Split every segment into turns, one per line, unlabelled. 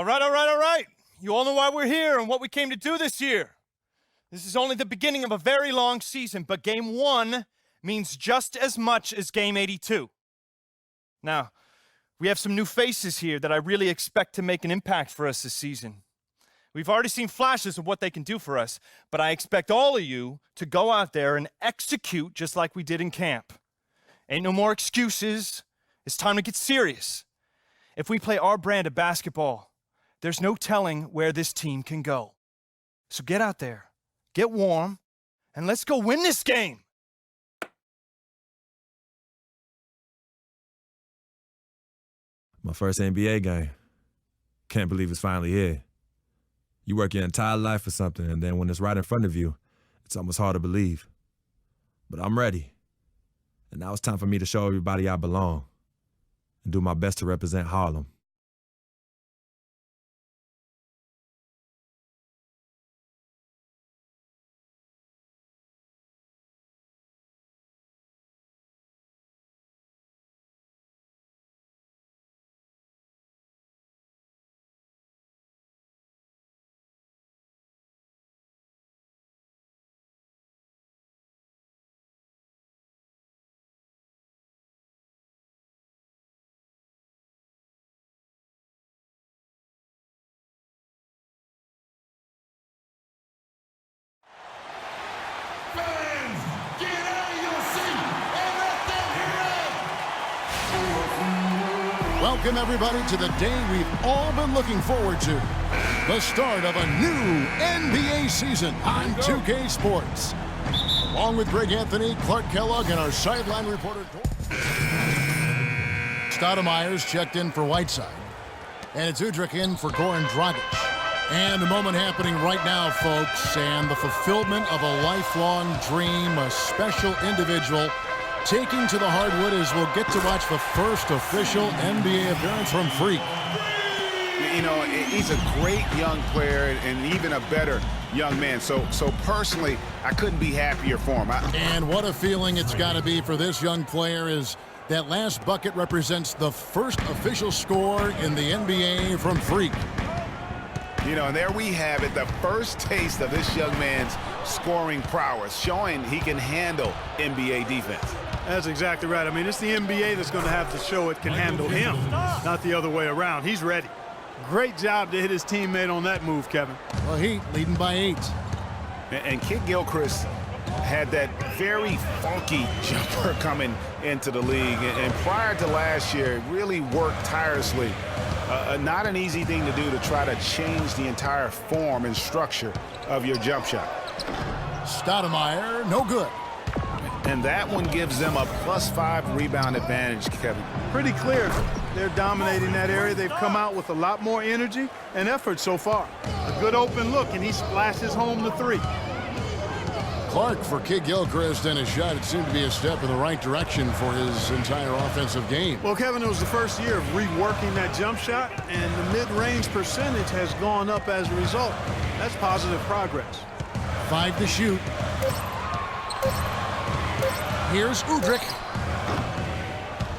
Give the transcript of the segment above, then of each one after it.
All right. You all know why we're here and what we came to do this year. This is only the beginning of a very long season, but Game 1 means just as much as Game 82. Now, we have some new faces here that I really expect to make an impact for us this season. We've already seen flashes of what they can do for us, but I expect all of you to go out there and execute just like we did in camp. Ain't no more excuses. It's time to get serious. If we play our brand of basketball, there's no telling where this team can go. So get out there, get warm, and let's go win this game.
My first NBA game. Can't believe it's finally here. You work your entire life for something, and then when it's right in front of you, it's almost hard to believe. But I'm ready. And now it's time for me to show everybody I belong and do my best to represent Harlem.
Fans, get out of your seat and let them hear it! Welcome, everybody, to the day we've all been looking forward to. The start of a new NBA season on 2K Sports. Along with Greg Anthony, Clark Kellogg, and our sideline reporter, Stoudemire's checked in for Whiteside. And it's Udrich in for Goran Dragic. And the moment happening right now, folks, and the fulfillment of a lifelong dream, a special individual taking to the hardwood as we'll get to watch the first official NBA appearance from Freak.
You know, he's a great young player and even a better young man. So personally, I couldn't be happier for him.
And what a feeling it's got to be for this young player is that last bucket represents the first official score in the NBA from Freak.
You know, and there we have it, the first taste of this young man's scoring prowess, showing he can handle NBA defense.
That's exactly right. I mean, it's the NBA that's going to have to show it can handle him, not the other way around. He's ready. Great job to hit his teammate on that move, Kevin.
Well, Heat leading by 8.
And Kid Gilchrist had that very funky jumper coming into the league. And prior to last year, really worked tirelessly. Not an easy thing to do to try to change the entire form and structure of your jump shot.
Stoudemire, no good.
And that one gives them a +5 rebound advantage, Kevin.
Pretty clear. They're dominating that area. They've come out with a lot more energy and effort so far. A good open look, and he splashes home the 3.
Clark for Kid Gilchrist, and his shot, it seemed to be a step in the right direction for his entire offensive game.
Well, Kevin, it was the first year of reworking that jump shot, and the mid-range percentage has gone up as a result. That's positive progress.
5 to shoot. Here's Udrich.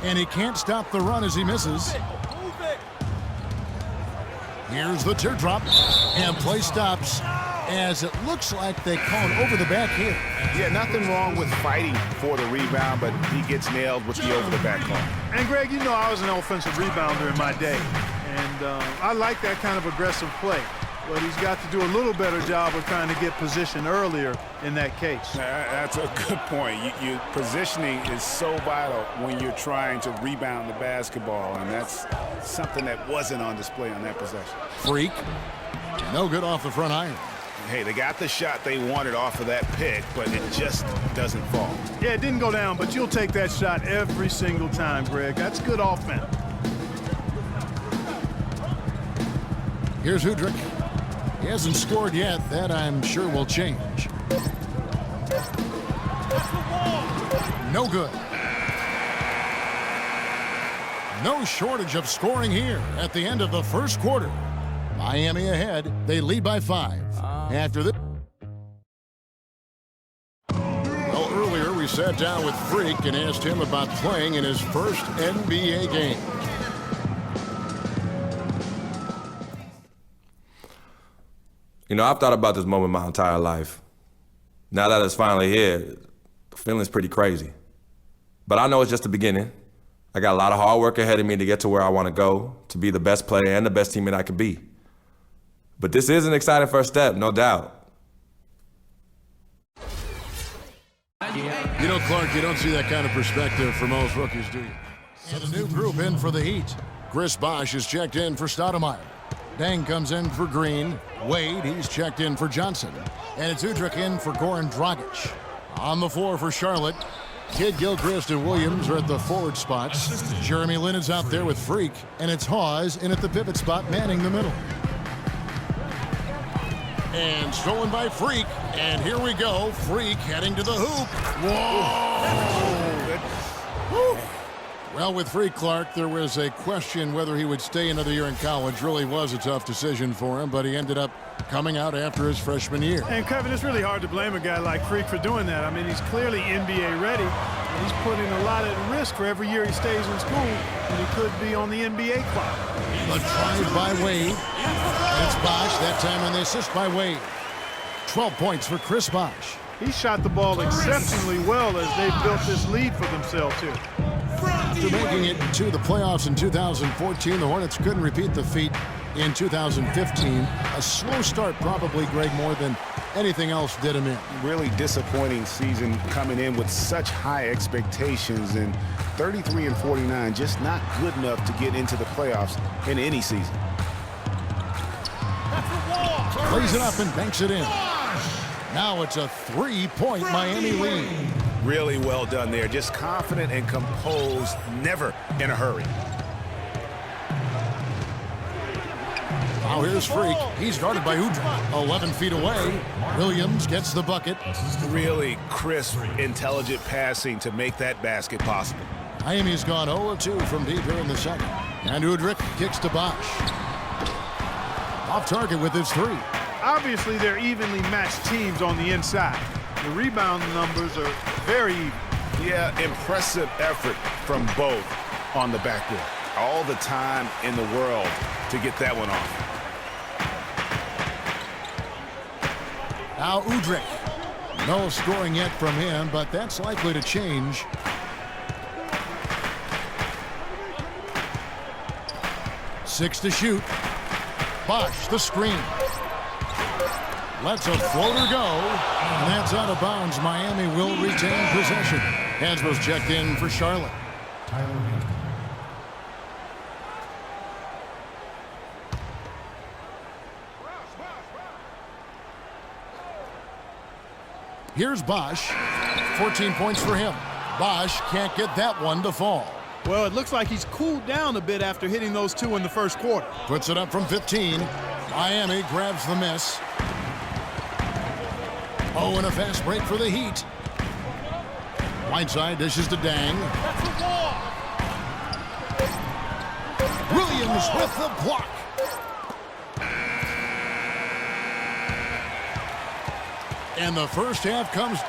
And he can't stop the run as he misses. Here's the teardrop. And play stops as it looks like they call it over the back here.
Yeah, nothing wrong with fighting for the rebound, but he gets nailed with the over the back call.
And Greg, you know I was an offensive rebounder in my day. And I like that kind of aggressive play. But he's got to do a little better job of trying to get position earlier in that case.
That's a good point. Positioning is so vital when you're trying to rebound the basketball, and that's something that wasn't on display on that possession.
Freak. No good off the front iron.
Hey, they got the shot they wanted off of that pick, but it just doesn't fall.
Yeah, it didn't go down, but you'll take that shot every single time, Greg. That's good offense.
Here's Udrich. He hasn't scored yet. That, I'm sure, will change. No good. No shortage of scoring here at the end of the first quarter. Miami ahead. They lead by 5. After this. Well, earlier we sat down with Freak and asked him about playing in his first NBA game.
You know, I've thought about this moment my entire life. Now that it's finally here, the feeling's pretty crazy. But I know it's just the beginning. I got a lot of hard work ahead of me to get to where I want to go, to be the best player and the best teammate I can be. But this is an exciting first step, no doubt.
You know, Clark, you don't see that kind of perspective for most rookies, do you? And a new group in for the Heat. Chris Bosh is checked in for Stoudemire. Dang comes in for Green. Wade, he's checked in for Johnson. And it's Udrih in for Goran Dragic. On the floor for Charlotte, Kid Gilchrist and Williams are at the forward spots. Jeremy Lin is out there with Freak, and it's Hawes in at the pivot spot manning the middle. And stolen by Freak, and here we go. Freak heading to the hoop. Whoa! Well, with Freak, Clark, there was a question whether he would stay another year in college. Really was a tough decision for him, but he ended up coming out after his freshman year.
And Kevin, it's really hard to blame a guy like Freak for doing that. I mean, he's clearly NBA ready, and he's putting a lot at risk for every year he stays in school when he could be on the NBA clock.
The drive by Wade. It's Bosh, that time on the assist by Wade. 12 points for Chris Bosh.
He shot the ball exceptionally well as they built this lead for themselves here.
After making it to the playoffs in 2014, the Hornets couldn't repeat the feat in 2015. A slow start probably, Greg, more than anything else did him in.
Really disappointing season coming in with such high expectations, and 33 and 49 just not good enough to get into the playoffs in any season.
Plays it up and banks it in. Now it's a 3-point Miami lead.
Really well done there. Just confident and composed, never in a hurry.
Now here's Freak. He's guarded by Udrih. 11 feet away. Williams gets the bucket.
Really crisp, intelligent passing to make that basket possible.
Miami's gone 0-2 from deep here in the second. And Udrih kicks to Bosh. Off target with his three.
Obviously, they're evenly matched teams on the inside. The rebound numbers are very even.
Yeah, impressive effort from both on the backboard. All the time in the world to get that one off.
Now Udrih. No scoring yet from him, but that's likely to change. Six to shoot. Bosh, the screen. Lets a floater go, and that's out of bounds. Miami will retain possession. Hansbrough's checked in for Charlotte. Here's Bosh. 14 points for him. Bosh can't get that one to fall.
Well, it looks like he's cooled down a bit after hitting those two in the first quarter.
Puts it up from 15. Miami grabs the miss. Oh, and a fast break for the Heat. Whiteside dishes to Dang. Williams with the block. And the first half comes.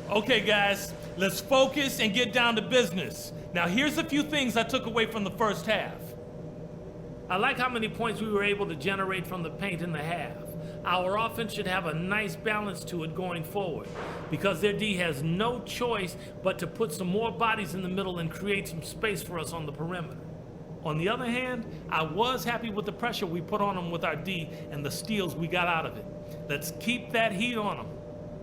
Okay, guys, let's focus and get down to business. Now, here's a few things I took away from the first half. I like how many points we were able to generate from the paint in the half. Our offense should have a nice balance to it going forward because their D has no choice but to put some more bodies in the middle and create some space for us on the perimeter. On the other hand, I was happy with the pressure we put on them with our D and the steals we got out of it. Let's keep that heat on them.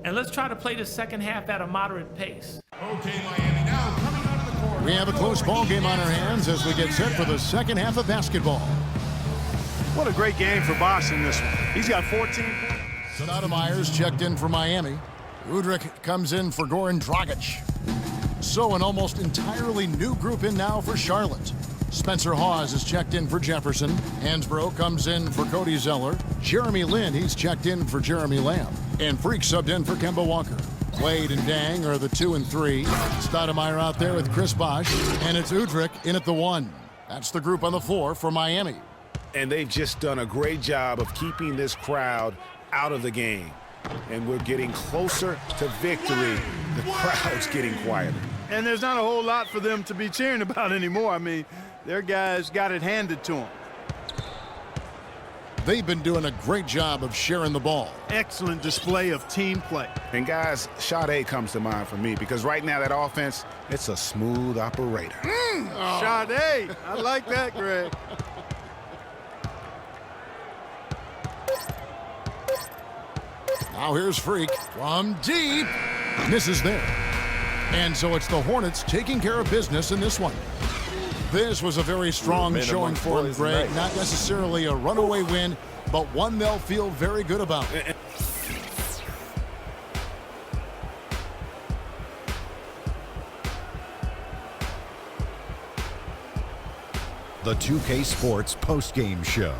And let's try to play the second half at a moderate pace.
Okay, Miami, now coming out of the court. We have a close ball game on our hands as we get set for the second half of basketball.
What a great game for Bosh in this one. He's got 14 points.
Stoudemire's checked in for Miami. Udrih comes in for Goran Dragic. So an almost entirely new group in now for Charlotte. Spencer Hawes is checked in for Jefferson. Hansbrough comes in for Cody Zeller. Jeremy Lin, he's checked in for Jeremy Lamb. And Freak subbed in for Kemba Walker. Wade and Dang are the 2 and 3. Stoudemire out there with Chris Bosh, and it's Udrich in at the 1. That's the group on the floor for Miami.
And they've just done a great job of keeping this crowd out of the game. And we're getting closer to victory. The crowd's getting quieter.
And there's not a whole lot for them to be cheering about anymore. I mean, their guys got it handed to them.
They've been doing a great job of sharing the ball.
Excellent display of team play.
And guys, Sade comes to mind for me because right now that offense, it's a smooth operator.
Sade, I like that, Greg.
Now here's Freak from deep. Misses there. And so it's the Hornets taking care of business in this one. This was a very strong showing for them, Greg. Not necessarily a runaway win, but one they'll feel very good about.
The 2K Sports postgame show.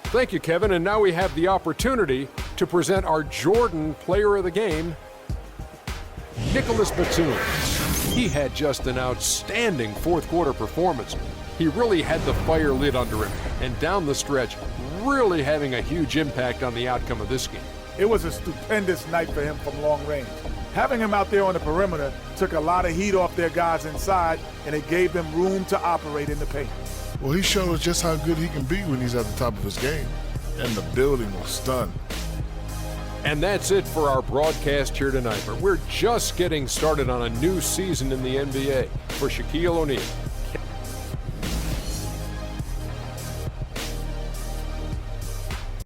Thank you, Kevin. And now we have the opportunity to present our Jordan Player of the Game, Nicholas Batum. He had just an outstanding fourth-quarter performance. He really had the fire lit under him, and down the stretch, really having a huge impact on the outcome of this game.
It was a stupendous night for him from long range. Having him out there on the perimeter took a lot of heat off their guys inside, and it gave them room to operate in the paint.
Well, he shows just how good he can be when he's at the top of his game. And the building was stunned.
And that's it for our broadcast here tonight. But we're just getting started on a new season in the NBA. For Shaquille O'Neal,